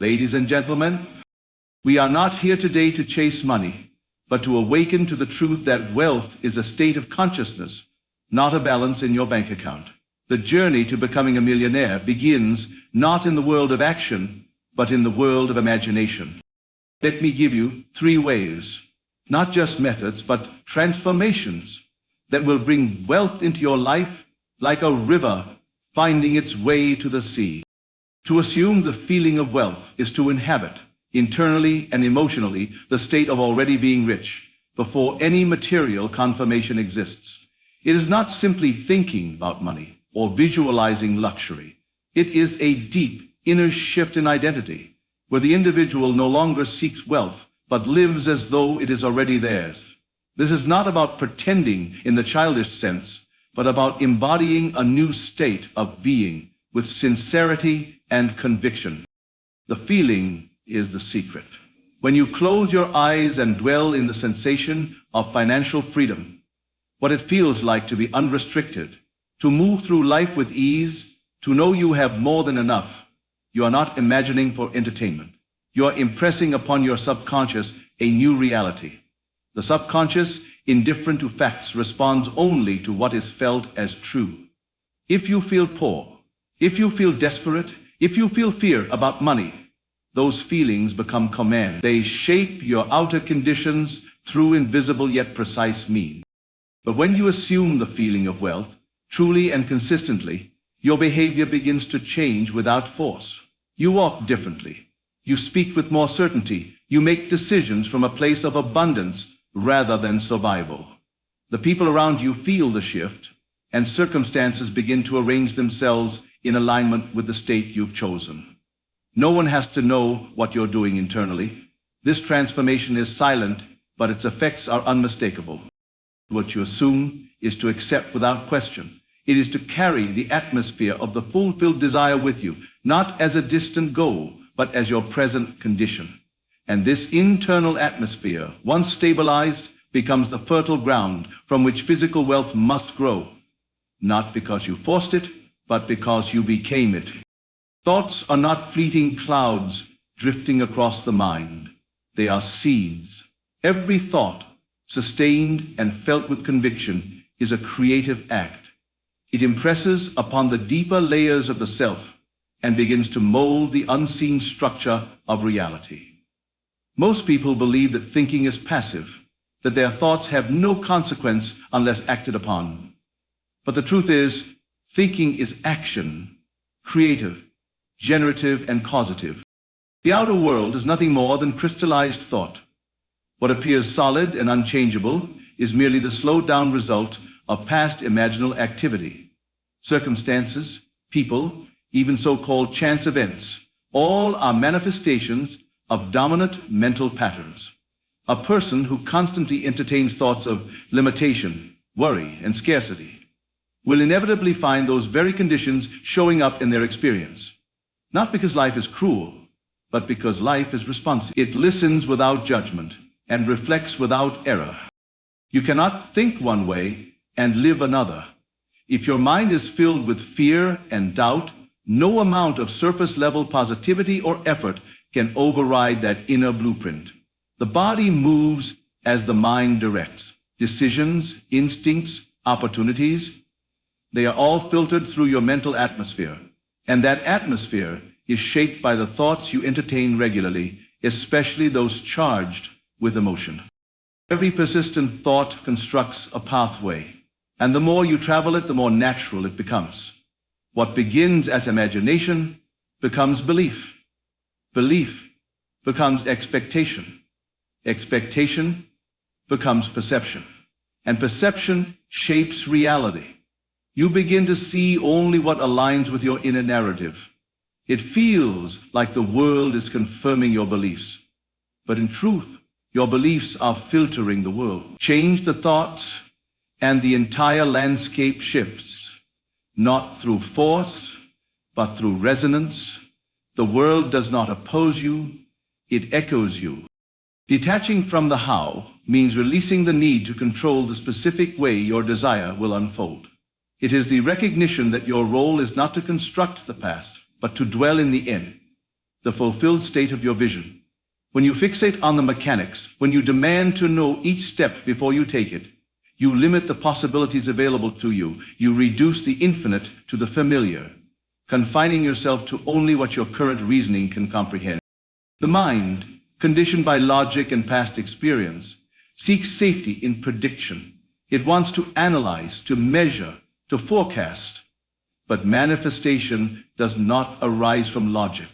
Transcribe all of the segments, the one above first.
Ladies and gentlemen, we are not here today to chase money, but to awaken to the truth that wealth is a state of consciousness, not a balance in your bank account. The journey to becoming a millionaire begins not in the world of action, but in the world of imagination. Let me give you 3 ways, not just methods, but transformations that will bring wealth into your life like a river finding its way to the sea. To assume the feeling of wealth is to inhabit, internally and emotionally, the state of already being rich before any material confirmation exists. It is not simply thinking about money or visualizing luxury. It is a deep inner shift in identity, where the individual no longer seeks wealth, but lives as though it is already theirs. This is not about pretending in the childish sense, but about embodying a new state of being with sincerity and conviction. The feeling is the secret. When you close your eyes and dwell in the sensation of financial freedom, what it feels like to be unrestricted, to move through life with ease, to know you have more than enough, you are not imagining for entertainment. You are impressing upon your subconscious a new reality. The subconscious, indifferent to facts, responds only to what is felt as true. If you feel poor, if you feel desperate, if you feel fear about money, those feelings become command. They shape your outer conditions through invisible yet precise means. But when you assume the feeling of wealth, truly and consistently, your behavior begins to change without force. You walk differently. You speak with more certainty. You make decisions from a place of abundance rather than survival. The people around you feel the shift, and circumstances begin to arrange themselves in alignment with the state you've chosen. No one has to know what you're doing internally. This transformation is silent, but its effects are unmistakable. What you assume is to accept without question. It is to carry the atmosphere of the fulfilled desire with you, not as a distant goal, but as your present condition. And this internal atmosphere, once stabilized, becomes the fertile ground from which physical wealth must grow, not because you forced it, but because you became it. Thoughts are not fleeting clouds drifting across the mind. They are seeds. Every thought, sustained and felt with conviction, is a creative act. It impresses upon the deeper layers of the self and begins to mold the unseen structure of reality. Most people believe that thinking is passive, that their thoughts have no consequence unless acted upon. But the truth is, thinking is action, creative, generative, and causative. The outer world is nothing more than crystallized thought. What appears solid and unchangeable is merely the slowed-down result of past imaginal activity. Circumstances, people, even so-called chance events, all are manifestations of dominant mental patterns. A person who constantly entertains thoughts of limitation, worry, and scarcity will inevitably find those very conditions showing up in their experience. Not because life is cruel, but because life is responsive. It listens without judgment and reflects without error. You cannot think one way and live another. If your mind is filled with fear and doubt, no amount of surface-level positivity or effort can override that inner blueprint. The body moves as the mind directs. Decisions, instincts, opportunities, they are all filtered through your mental atmosphere. And that atmosphere is shaped by the thoughts you entertain regularly, especially those charged with emotion. Every persistent thought constructs a pathway, and the more you travel it, the more natural it becomes. What begins as imagination becomes belief. Belief becomes expectation. Expectation becomes perception. And perception shapes reality. You begin to see only what aligns with your inner narrative. It feels like the world is confirming your beliefs. But in truth, your beliefs are filtering the world. Change the thoughts, and the entire landscape shifts. Not through force, but through resonance. The world does not oppose you, it echoes you. Detaching from the how means releasing the need to control the specific way your desire will unfold. It is the recognition that your role is not to construct the past, but to dwell in the end. the fulfilled state of your vision. When you fixate on the mechanics, when you demand to know each step before you take it, you limit the possibilities available to you. You reduce the infinite to the familiar, confining yourself to only what your current reasoning can comprehend. The mind, conditioned by logic and past experience, seeks safety in prediction. It wants to analyze, to measure, to forecast. But manifestation does not arise from logic.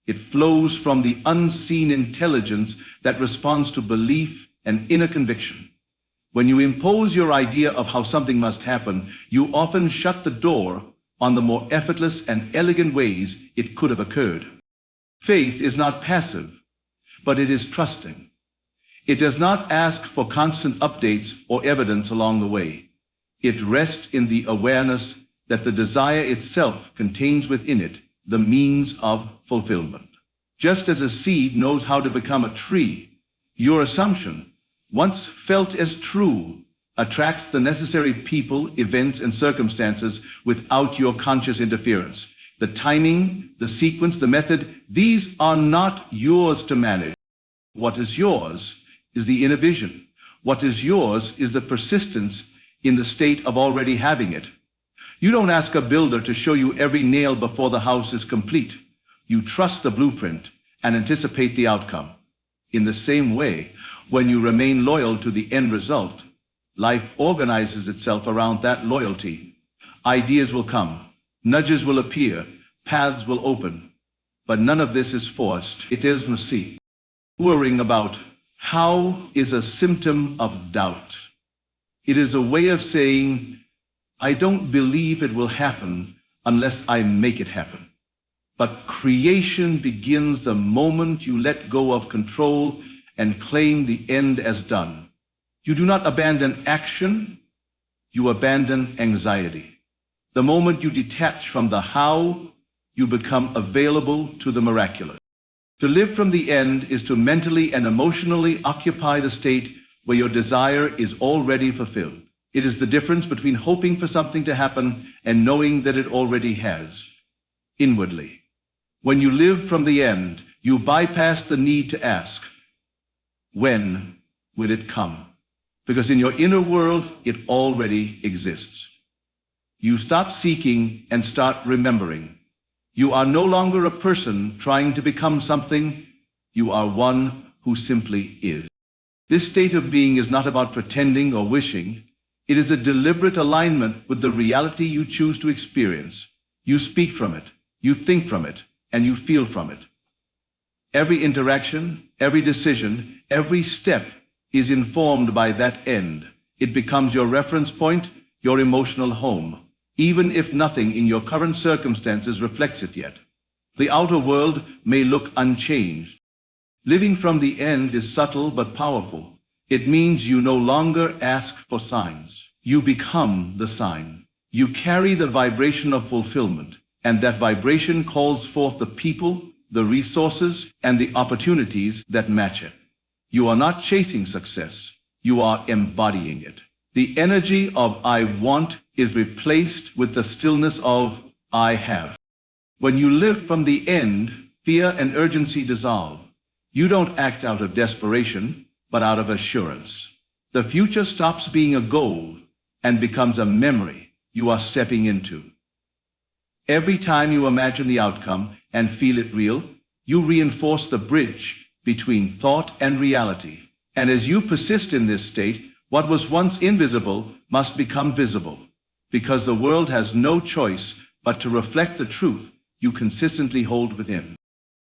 It flows from the unseen intelligence that responds to belief and inner conviction. When you impose your idea of how something must happen, you often shut the door on the more effortless and elegant ways it could have occurred. Faith is not passive, but it is trusting. It does not ask for constant updates or evidence along the way. It rests in the awareness that the desire itself contains within it the means of fulfillment. Just as a seed knows how to become a tree, your assumption, once felt as true, attracts the necessary people, events, and circumstances without your conscious interference. The timing, the sequence, the method, these are not yours to manage. What is yours is the inner vision. What is yours is the persistence in the state of already having it. You don't ask a builder to show you every nail before the house is complete. You trust the blueprint and anticipate the outcome. In the same way, when you remain loyal to the end result, life organizes itself around that loyalty. Ideas will come, nudges will appear, paths will open. But none of this is forced. It is mercy. Worrying about how is a symptom of doubt. It is a way of saying, I don't believe it will happen unless I make it happen. But creation begins the moment you let go of control and claim the end as done. You do not abandon action, you abandon anxiety. The moment you detach from the how, you become available to the miraculous. To live from the end is to mentally and emotionally occupy the state where your desire is already fulfilled. It is the difference between hoping for something to happen and knowing that it already has. Inwardly. When you live from the end, you bypass the need to ask, when will it come? Because in your inner world, it already exists. You stop seeking and start remembering. You are no longer a person trying to become something. You are one who simply is. This state of being is not about pretending or wishing. It is a deliberate alignment with the reality you choose to experience. You speak from it, you think from it, and you feel from it. Every interaction, every decision, every step is informed by that end. It becomes your reference point, your emotional home, even if nothing in your current circumstances reflects it yet. The outer world may look unchanged. Living from the end is subtle but powerful. It means you no longer ask for signs. You become the sign. You carry the vibration of fulfillment, and that vibration calls forth the people, the resources, and the opportunities that match it. You are not chasing success. You are embodying it. The energy of I want is replaced with the stillness of I have. When you live from the end, fear and urgency dissolve. You don't act out of desperation, but out of assurance. The future stops being a goal and becomes a memory you are stepping into. Every time you imagine the outcome and feel it real, you reinforce the bridge between thought and reality. And as you persist in this state, what was once invisible must become visible, because the world has no choice but to reflect the truth you consistently hold within.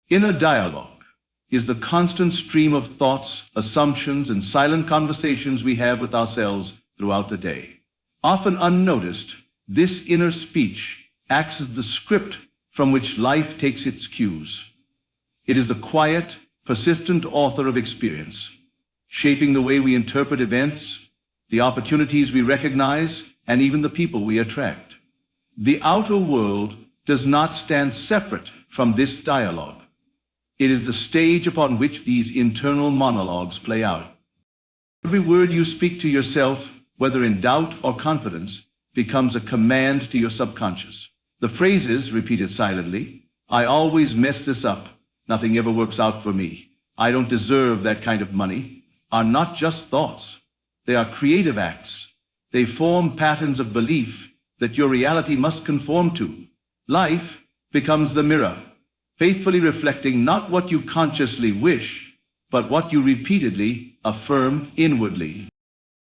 Inner dialogue is the constant stream of thoughts, assumptions, and silent conversations we have with ourselves throughout the day. Often unnoticed, this inner speech acts as the script from which life takes its cues. It is the quiet, persistent author of experience, shaping the way we interpret events, the opportunities we recognize, and even the people we attract. The outer world does not stand separate from this dialogue. It is the stage upon which these internal monologues play out. Every word you speak to yourself, whether in doubt or confidence, becomes a command to your subconscious. The phrases, repeated silently, I always mess this up, nothing ever works out for me, I don't deserve that kind of money, are not just thoughts. They are creative acts. They form patterns of belief that your reality must conform to. Life becomes the mirror, faithfully reflecting not what you consciously wish, but what you repeatedly affirm inwardly.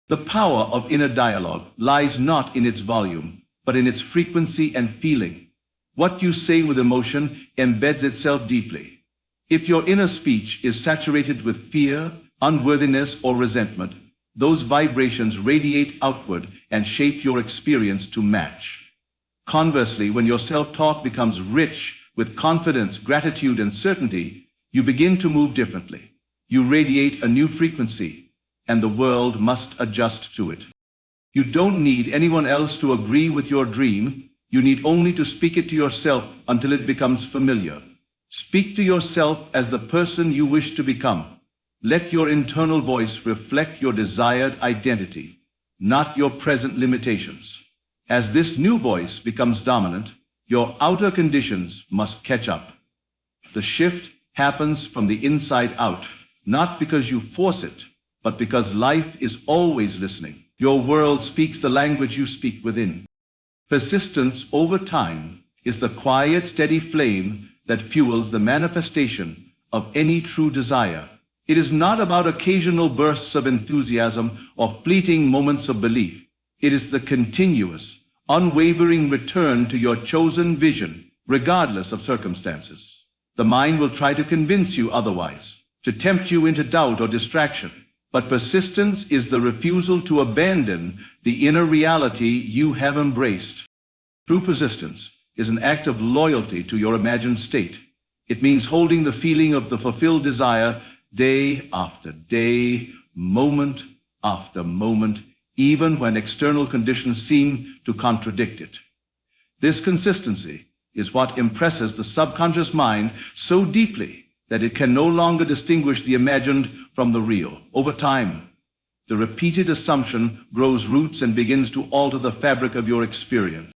The power of inner dialogue lies not in its volume, but in its frequency and feeling. What you say with emotion embeds itself deeply. If your inner speech is saturated with fear, unworthiness, or resentment, those vibrations radiate outward and shape your experience to match. Conversely, when your self-talk becomes rich with confidence, gratitude, and certainty, you begin to move differently. You radiate a new frequency, and the world must adjust to it. You don't need anyone else to agree with your dream. You need only to speak it to yourself until it becomes familiar. Speak to yourself as the person you wish to become. Let your internal voice reflect your desired identity, not your present limitations. As this new voice becomes dominant, your outer conditions must catch up. The shift happens from the inside out, not because you force it, but because life is always listening. Your world speaks the language you speak within. Persistence over time is the quiet, steady flame that fuels the manifestation of any true desire. It is not about occasional bursts of enthusiasm or fleeting moments of belief. It is the continuous, unwavering return to your chosen vision, regardless of circumstances. The mind will try to convince you otherwise, to tempt you into doubt or distraction. But persistence is the refusal to abandon the inner reality you have embraced. True persistence is an act of loyalty to your imagined state. It means holding the feeling of the fulfilled desire day after day, moment after moment, even when external conditions seem to contradict it. This consistency is what impresses the subconscious mind so deeply that it can no longer distinguish the imagined from the real. Over time, the repeated assumption grows roots and begins to alter the fabric of your experience.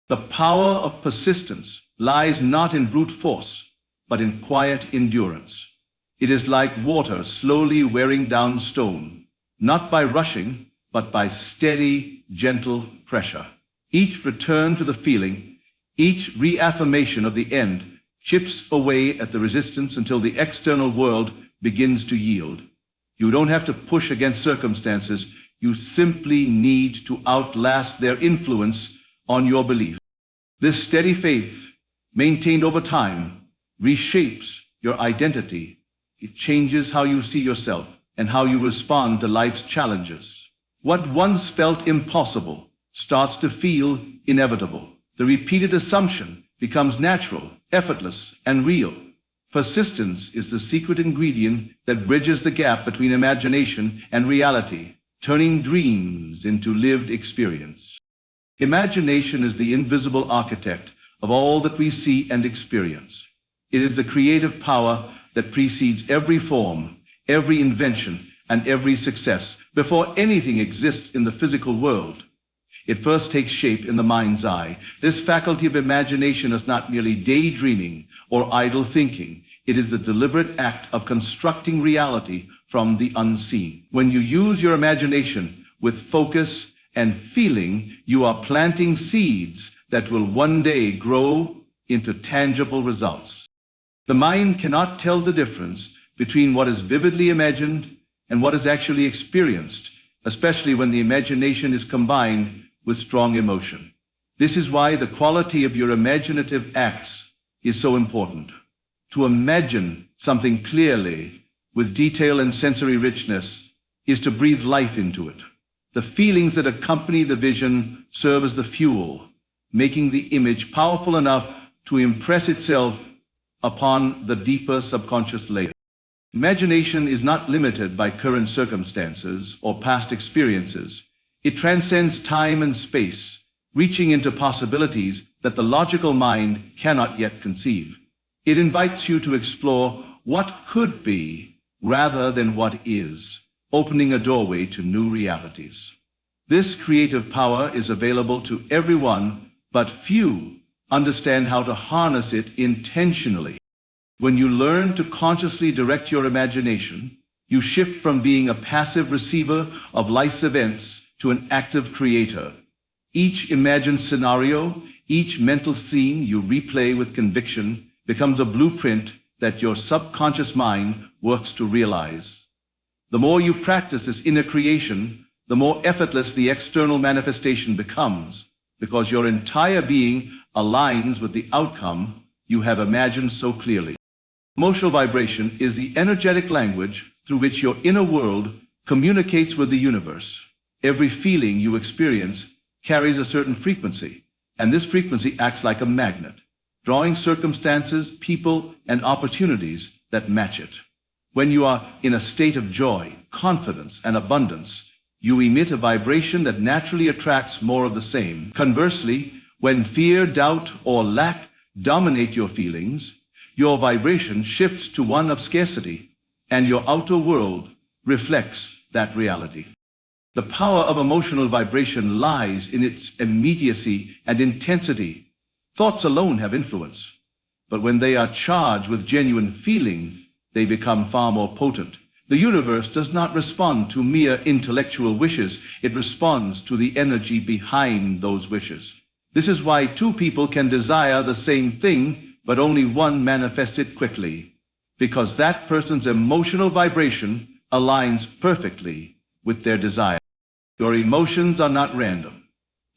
The power of persistence lies not in brute force, but in quiet endurance. It is like water slowly wearing down stone, not by rushing, but by steady, gentle pressure. Each return to the feeling, each reaffirmation of the end, chips away at the resistance until the external world begins to yield. You don't have to push against circumstances. You simply need to outlast their influence on your belief. This steady faith, maintained over time, reshapes your identity. It changes how you see yourself and how you respond to life's challenges. What once felt impossible starts to feel inevitable. The repeated assumption becomes natural, effortless, and real. Persistence is the secret ingredient that bridges the gap between imagination and reality, turning dreams into lived experience. Imagination is the invisible architect of all that we see and experience. It is the creative power that precedes every form, every invention, and every success. Before anything exists in the physical world, it first takes shape in the mind's eye. This faculty of imagination is not merely daydreaming or idle thinking. It is the deliberate act of constructing reality from the unseen. When you use your imagination with focus and feeling, you are planting seeds that will one day grow into tangible results. The mind cannot tell the difference between what is vividly imagined and what is actually experienced, especially when the imagination is combined with strong emotion. This is why the quality of your imaginative acts is so important. To imagine something clearly, with detail and sensory richness, is to breathe life into it. The feelings that accompany the vision serve as the fuel, making the image powerful enough to impress itself upon the deeper subconscious layer. Imagination is not limited by current circumstances or past experiences. It transcends time and space, reaching into possibilities that the logical mind cannot yet conceive. It invites you to explore what could be rather than what is, opening a doorway to new realities. This creative power is available to everyone, but few understand how to harness it intentionally. When you learn to consciously direct your imagination, you shift from being a passive receiver of life's events to an active creator. Each imagined scenario, each mental scene you replay with conviction becomes a blueprint that your subconscious mind works to realize. The more you practice this inner creation, the more effortless the external manifestation becomes, because your entire being aligns with the outcome you have imagined so clearly. Emotional vibration is the energetic language through which your inner world communicates with the universe. Every feeling you experience carries a certain frequency, and this frequency acts like a magnet, drawing circumstances, people, and opportunities that match it. When you are in a state of joy, confidence, and abundance, you emit a vibration that naturally attracts more of the same. Conversely, when fear, doubt, or lack dominate your feelings, your vibration shifts to one of scarcity, and your outer world reflects that reality. The power of emotional vibration lies in its immediacy and intensity. Thoughts alone have influence, but when they are charged with genuine feeling, they become far more potent. The universe does not respond to mere intellectual wishes. It responds to the energy behind those wishes. This is why two people can desire the same thing, but only one manifests it quickly, because that person's emotional vibration aligns perfectly with their desire. Your emotions are not random.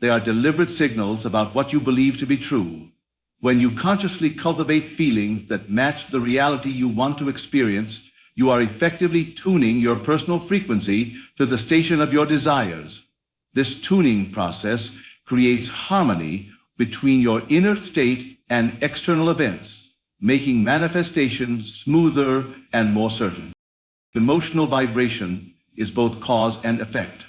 They are deliberate signals about what you believe to be true. When you consciously cultivate feelings that match the reality you want to experience, you are effectively tuning your personal frequency to the station of your desires. This tuning process creates harmony between your inner state and external events, making manifestation smoother and more certain. Emotional vibration is both cause and effect.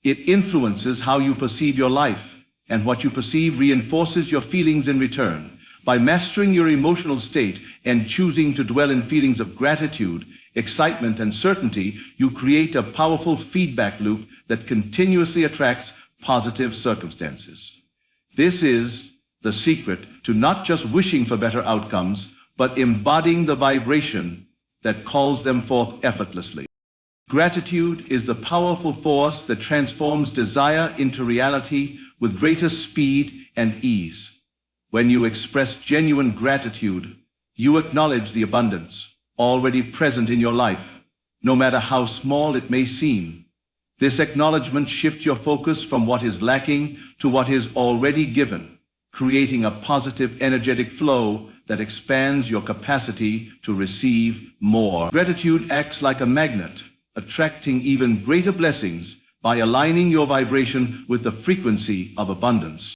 It influences how you perceive your life, and what you perceive reinforces your feelings in return. By mastering your emotional state and choosing to dwell in feelings of gratitude, excitement, and certainty, you create a powerful feedback loop that continuously attracts positive circumstances. This is the secret to not just wishing for better outcomes, but embodying the vibration that calls them forth effortlessly. Gratitude is the powerful force that transforms desire into reality with greater speed and ease. When you express genuine gratitude, you acknowledge the abundance already present in your life, no matter how small it may seem. This acknowledgement shifts your focus from what is lacking to what is already given, creating a positive energetic flow that expands your capacity to receive more. Gratitude acts like a magnet, attracting even greater blessings by aligning your vibration with the frequency of abundance.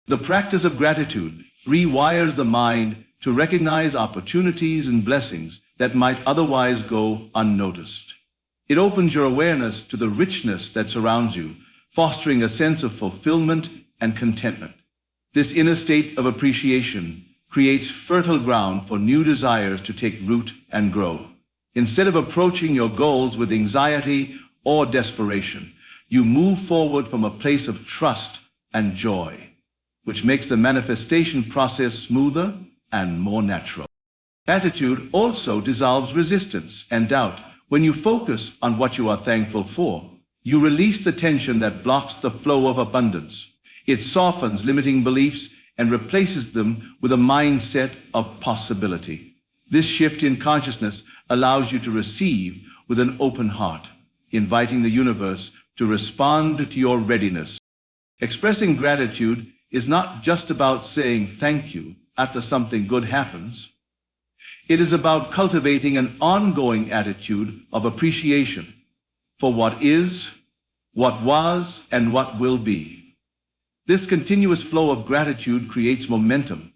The practice of gratitude rewires the mind to recognize opportunities and blessings that might otherwise go unnoticed. It opens your awareness to the richness that surrounds you, fostering a sense of fulfillment and contentment. This inner state of appreciation creates fertile ground for new desires to take root and grow. Instead of approaching your goals with anxiety or desperation, you move forward from a place of trust and joy, which makes the manifestation process smoother and more natural. Gratitude also dissolves resistance and doubt. When you focus on what you are thankful for, you release the tension that blocks the flow of abundance. It softens limiting beliefs and replaces them with a mindset of possibility. This shift in consciousness allows you to receive with an open heart, inviting the universe to respond to your readiness. Expressing gratitude is not just about saying thank you after something good happens. It is about cultivating an ongoing attitude of appreciation for what is, what was, and what will be. This continuous flow of gratitude creates momentum,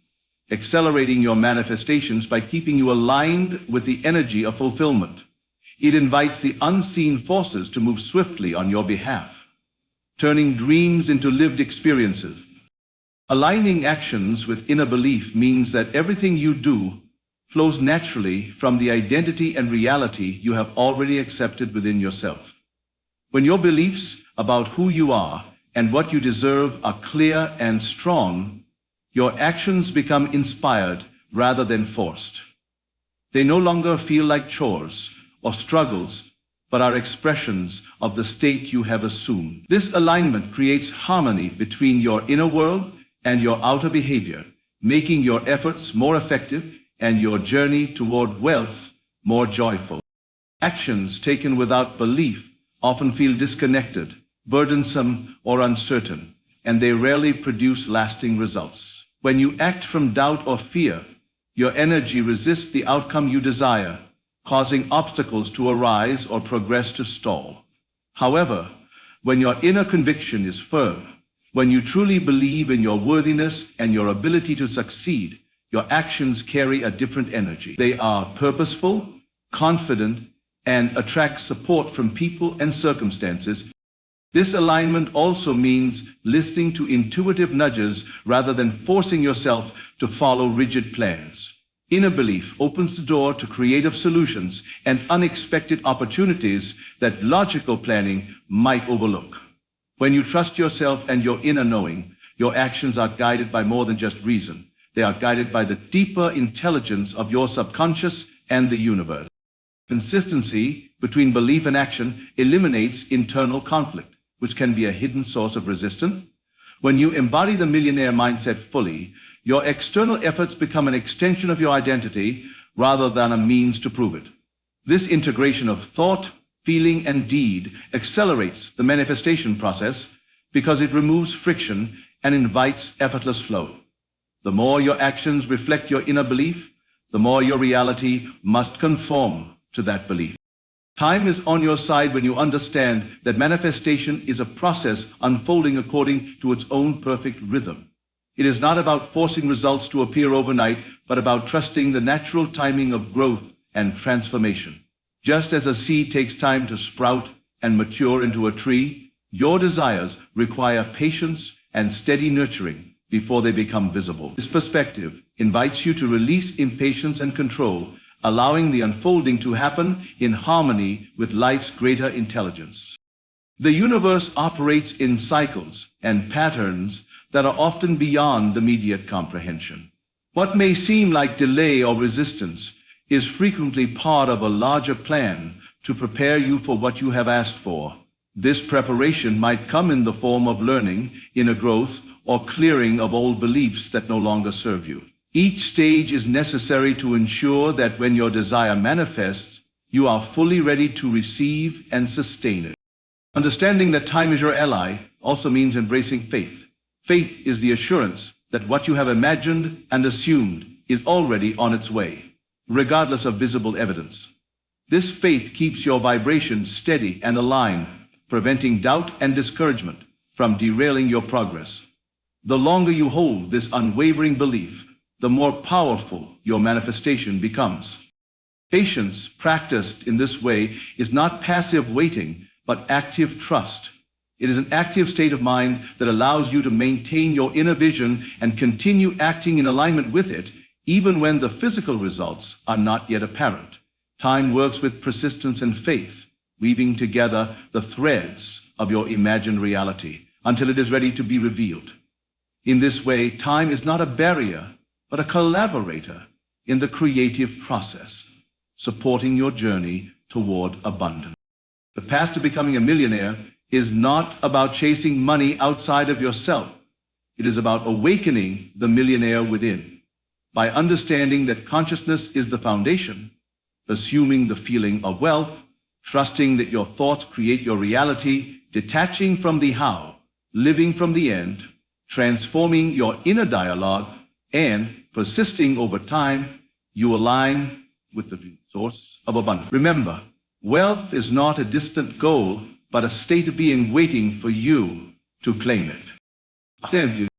accelerating your manifestations by keeping you aligned with the energy of fulfillment. It invites the unseen forces to move swiftly on your behalf, turning dreams into lived experiences. Aligning actions with inner belief means that everything you do flows naturally from the identity and reality you have already accepted within yourself. When your beliefs about who you are and what you deserve are clear and strong, your actions become inspired rather than forced. They no longer feel like chores or struggles, but are expressions of the state you have assumed. This alignment creates harmony between your inner world and your outer behavior, making your efforts more effective and your journey toward wealth more joyful. Actions taken without belief often feel disconnected, burdensome, or uncertain, and they rarely produce lasting results. When you act from doubt or fear, your energy resists the outcome you desire, causing obstacles to arise or progress to stall. However, when your inner conviction is firm, when you truly believe in your worthiness and your ability to succeed, your actions carry a different energy. They are purposeful, confident, and attract support from people and circumstances. This alignment also means listening to intuitive nudges rather than forcing yourself to follow rigid plans. Inner belief opens the door to creative solutions and unexpected opportunities that logical planning might overlook. When you trust yourself and your inner knowing, your actions are guided by more than just reason. They are guided by the deeper intelligence of your subconscious and the universe. Consistency between belief and action eliminates internal conflict, which can be a hidden source of resistance. When you embody the millionaire mindset fully, your external efforts become an extension of your identity rather than a means to prove it. This integration of thought, feeling, and deed accelerates the manifestation process because it removes friction and invites effortless flow. The more your actions reflect your inner belief, the more your reality must conform to that belief. Time is on your side when you understand that manifestation is a process unfolding according to its own perfect rhythm. It is not about forcing results to appear overnight, but about trusting the natural timing of growth and transformation. Just as a seed takes time to sprout and mature into a tree, your desires require patience and steady nurturing before they become visible. This perspective invites you to release impatience and control, allowing the unfolding to happen in harmony with life's greater intelligence. The universe operates in cycles and patterns that are often beyond immediate comprehension. What may seem like delay or resistance is frequently part of a larger plan to prepare you for what you have asked for. This preparation might come in the form of learning, inner growth, or clearing of old beliefs that no longer serve you. Each stage is necessary to ensure that when your desire manifests, you are fully ready to receive and sustain it. Understanding that time is your ally also means embracing faith. Faith is the assurance that what you have imagined and assumed is already on its way, regardless of visible evidence. This faith keeps your vibration steady and aligned, preventing doubt and discouragement from derailing your progress. The longer you hold this unwavering belief, the more powerful your manifestation becomes. Patience practiced in this way is not passive waiting, but active trust. It is an active state of mind that allows you to maintain your inner vision and continue acting in alignment with it, even when the physical results are not yet apparent. Time works with persistence and faith, weaving together the threads of your imagined reality until it is ready to be revealed. In this way, time is not a barrier, but a collaborator in the creative process, supporting your journey toward abundance. The path to becoming a millionaire is not about chasing money outside of yourself. It is about awakening the millionaire within. By understanding that consciousness is the foundation, assuming the feeling of wealth, trusting that your thoughts create your reality, detaching from the how, living from the end, transforming your inner dialogue, and persisting over time, you align with the source of abundance. Remember, wealth is not a distant goal, but a state of being waiting for you to claim it.